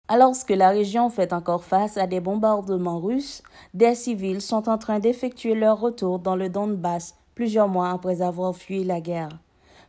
Alors que la région fait encore face à des bombardements russes, des civils sont en train d'effectuer leur retour dans le Donbass plusieurs mois après avoir fui la guerre.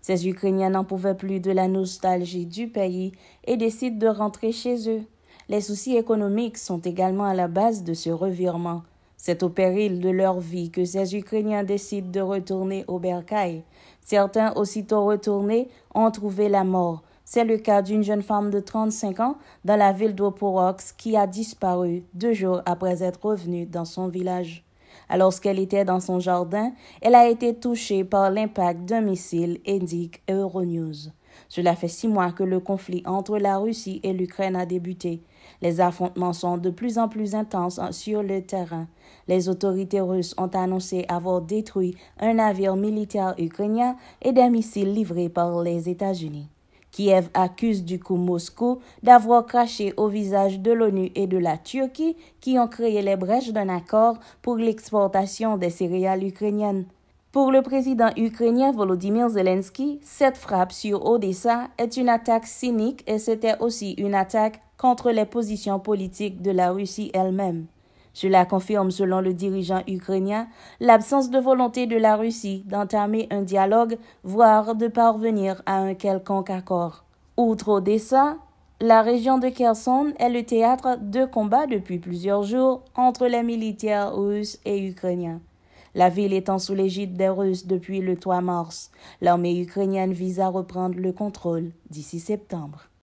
Ces Ukrainiens n'en pouvaient plus de la nostalgie du pays et décident de rentrer chez eux. Les soucis économiques sont également à la base de ce revirement. C'est au péril de leur vie que ces Ukrainiens décident de retourner au bercail. Certains, aussitôt retournés, ont trouvé la mort. C'est le cas d'une jeune femme de 35 ans dans la ville d'Oporox qui a disparu 2 jours après être revenue dans son village. Alors qu'elle était dans son jardin, elle a été touchée par l'impact d'un missile, indique Euronews. Cela fait 6 mois que le conflit entre la Russie et l'Ukraine a débuté. Les affrontements sont de plus en plus intenses sur le terrain. Les autorités russes ont annoncé avoir détruit un navire militaire ukrainien et des missiles livrés par les États-Unis. Kiev accuse du coup Moscou d'avoir craché au visage de l'ONU et de la Turquie qui ont créé les brèches d'un accord pour l'exportation des céréales ukrainiennes. Pour le président ukrainien Volodymyr Zelensky, cette frappe sur Odessa est une attaque cynique et c'était aussi une attaque contre les positions politiques de la Russie elle-même. Cela confirme, selon le dirigeant ukrainien, l'absence de volonté de la Russie d'entamer un dialogue, voire de parvenir à un quelconque accord. Outre Odessa, la région de Kherson est le théâtre de combats depuis plusieurs jours entre les militaires russes et ukrainiens. La ville étant sous l'égide des Russes depuis le 3 mars, l'armée ukrainienne vise à reprendre le contrôle d'ici septembre.